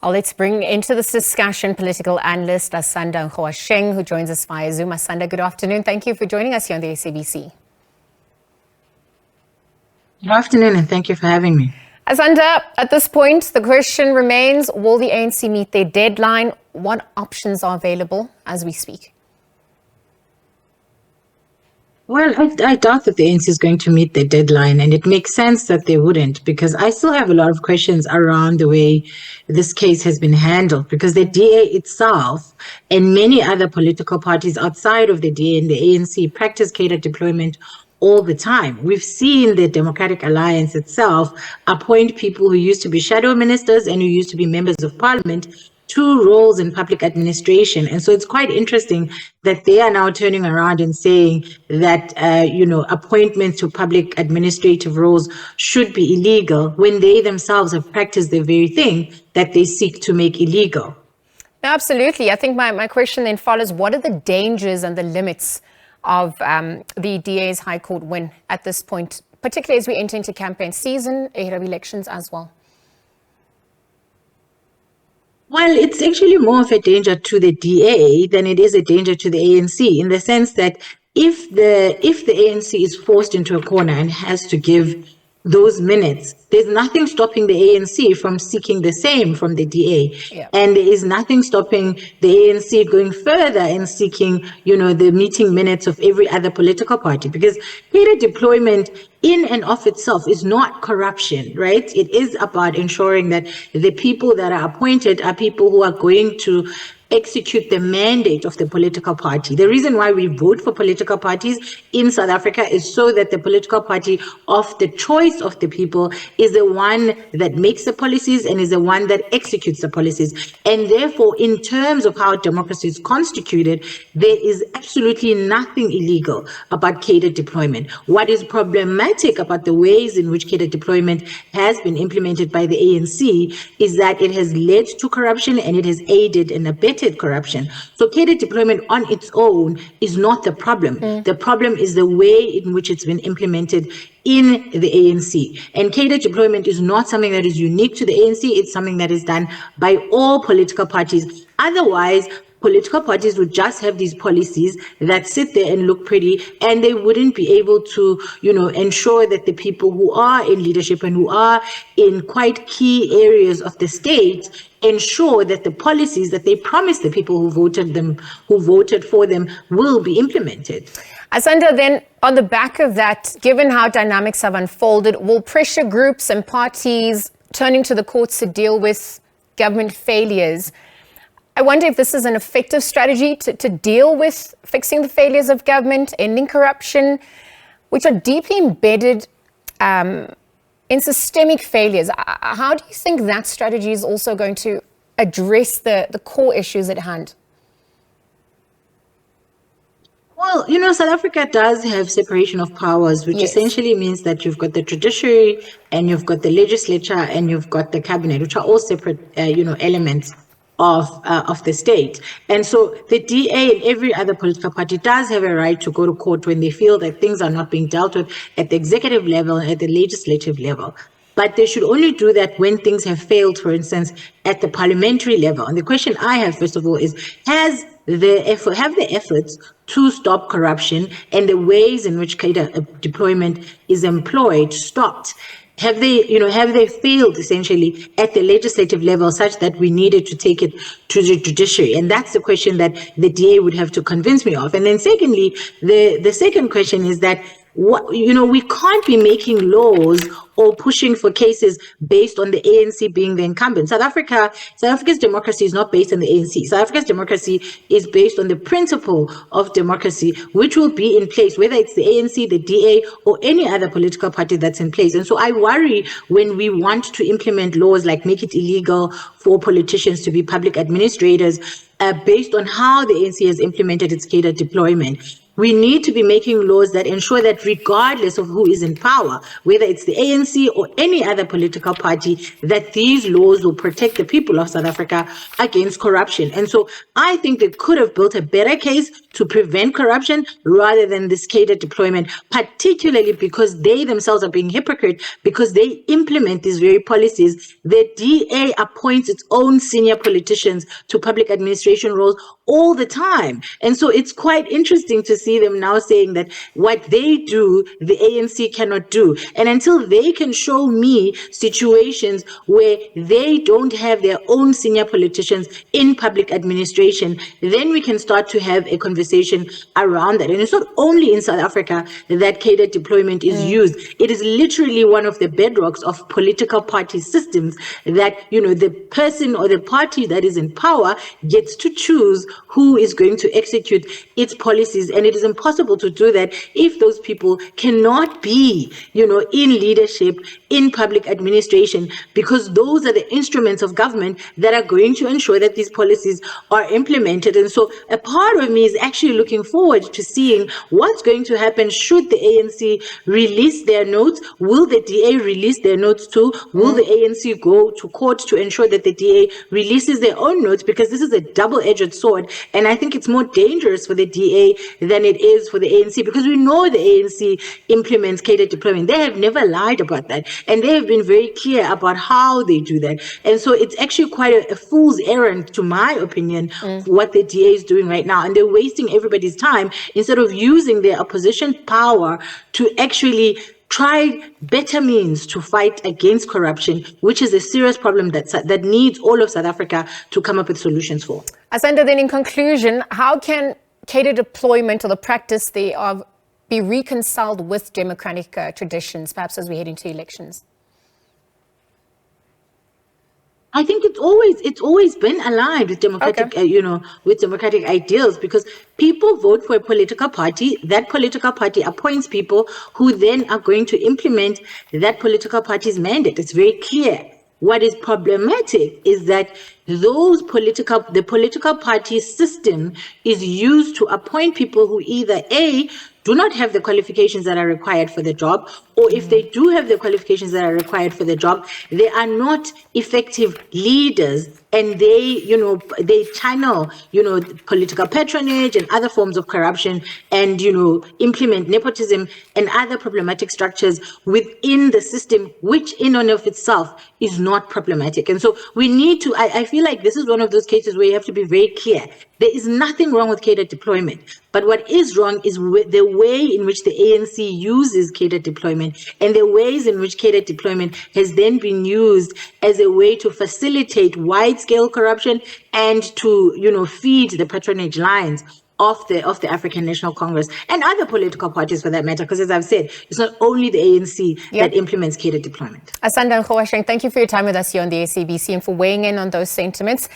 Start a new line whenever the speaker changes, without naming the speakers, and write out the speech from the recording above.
Well, let's bring into this discussion political analyst Asanda Ngoasheng, who joins us via Zoom. Asanda, good afternoon. Thank you for joining us here on the SABC.
Good afternoon, and thank you for having me.
Asanda, at this point, the question remains, will the ANC meet their deadline? What options are available as we speak?
Well, I doubt that the ANC is going to meet their deadline, and it makes sense that they wouldn't, because I still have a lot of questions around the way this case has been handled, because the DA itself and many other political parties outside of the DA and the ANC practice cadre deployment all the time. We've seen the Democratic Alliance itself appoint people who used to be shadow ministers and who used to be members of parliament to roles in public administration. And so it's quite interesting that they are now turning around and saying that, appointments to public administrative roles should be illegal when they themselves have practiced the very thing that they seek to make illegal.
Absolutely. I think my question then follows, what are the dangers and the limits of the DA's High Court win at this point, particularly as we enter into campaign season, ahead of elections as well?
Well, it's actually more of a danger to the DA than it is a danger to the ANC, in the sense that if the ANC is forced into a corner and has to give those minutes, there's nothing stopping the ANC from seeking the same from the DA.
Yeah.
And there is nothing stopping the ANC going further and seeking, the meeting minutes of every other political party, because cadre deployment in and of itself is not corruption, right? It is about ensuring that the people that are appointed are people who are going to execute the mandate of the political party. The reason why we vote for political parties in South Africa is so that the political party of the choice of the people is the one that makes the policies and is the one that executes the policies. And therefore, in terms of how democracy is constituted, there is absolutely nothing illegal about cadre deployment. What is problematic about the ways in which cadre deployment has been implemented by the ANC is that it has led to corruption and it has aided and abetted corruption. So cadre deployment on its own is not the problem. The problem is the way in which it's been implemented in the ANC. And cadre deployment is not something that is unique to the ANC. It's something that is done by all political parties. Otherwise, political parties would just have these policies that sit there and look pretty, and they wouldn't be able to, ensure that the people who are in leadership and who are in quite key areas of the state ensure that the policies that they promised the people who voted for them will be implemented.
Asanda, then on the back of that, given how dynamics have unfolded, will pressure groups and parties turning to the courts to deal with government failures? I wonder if this is an effective strategy to deal with fixing the failures of government, ending corruption, which are deeply embedded in systemic failures. How do you think that strategy is also going to address the core issues at hand?
Well, South Africa does have separation of powers, which
Yes.
essentially means that you've got the judiciary and you've got the legislature and you've got the cabinet, which are all separate, elements of the state. And so the DA and every other political party does have a right to go to court when they feel that things are not being dealt with at the executive level and at the legislative level. But they should only do that when things have failed, for instance, at the parliamentary level. And the question I have, first of all, is, have the efforts to stop corruption and the ways in which cadre deployment is employed stopped? Have they failed essentially at the legislative level such that we needed to take it to the judiciary? And that's the question that the DA would have to convince me of. And then secondly, the second question is that we can't be making laws or pushing for cases based on the ANC being the incumbent. South Africa's democracy is not based on the ANC. South Africa's democracy is based on the principle of democracy, which will be in place, whether it's the ANC, the DA, or any other political party that's in place. And so I worry when we want to implement laws like make it illegal for politicians to be public administrators based on how the ANC has implemented its cadre deployment. we need to be making laws that ensure that regardless of who is in power, whether it's the ANC or any other political party, that these laws will protect the people of South Africa against corruption. And so I think they could have built a better case to prevent corruption rather than this cadre deployment, particularly because they themselves are being hypocrite because they implement these very policies. The DA appoints its own senior politicians to public administration roles all the time. And so it's quite interesting to see them now saying that what they do, the ANC cannot do. And until they can show me situations where they don't have their own senior politicians in public administration, then we can start to have a conversation around that. And it's not only in South Africa that cadre deployment is used. It is literally one of the bedrocks of political party systems that, you know, the person or the party that is in power gets to choose who is going to execute its policies. And it is impossible to do that if those people cannot be, you know, in leadership, in public administration, because those are the instruments of government that are going to ensure that these policies are implemented. And so a part of me is actually looking forward to seeing what's going to happen should the ANC release their notes. Will the DA release their notes too? Will the ANC go to court to ensure that the DA releases their own notes? Because this is a double-edged sword. And I think it's more dangerous for the DA than it is for the ANC, because we know the ANC implements cadre deployment. They have never lied about that. And they have been very clear about how they do that. And so it's actually quite a fool's errand, to my opinion, what the DA is doing right now. And they're wasting everybody's time instead of using their opposition power to actually try better means to fight against corruption, which is a serious problem that needs all of South Africa to come up with solutions for.
Asanda, then in conclusion, how can cadre deployment or the practice thereof be reconciled with democratic traditions, perhaps as we head into elections?
I think it's always been aligned with democratic, with democratic ideals, because people vote for a political party. That political party appoints people who then are going to implement that political party's mandate. It's very clear. What is problematic is that the political party system is used to appoint people who either A, do not have the qualifications that are required for the job, or if they do have the qualifications that are required for the job, they are not effective leaders, and they channel, political patronage and other forms of corruption, and, implement nepotism and other problematic structures within the system, which in and of itself is not problematic. And so we need to, I feel like this is one of those cases where you have to be very clear. There is nothing wrong with cadre deployment, but what is wrong is the way in which the ANC uses cadre deployment, and the ways in which cadre deployment has then been used as a way to facilitate wide-scale corruption and to, feed the patronage lines of the African National Congress and other political parties for that matter, because as I've said, it's not only the ANC that implements cadre deployment.
Asanda Ngoasheng, thank you for your time with us here on the SABC and for weighing in on those sentiments.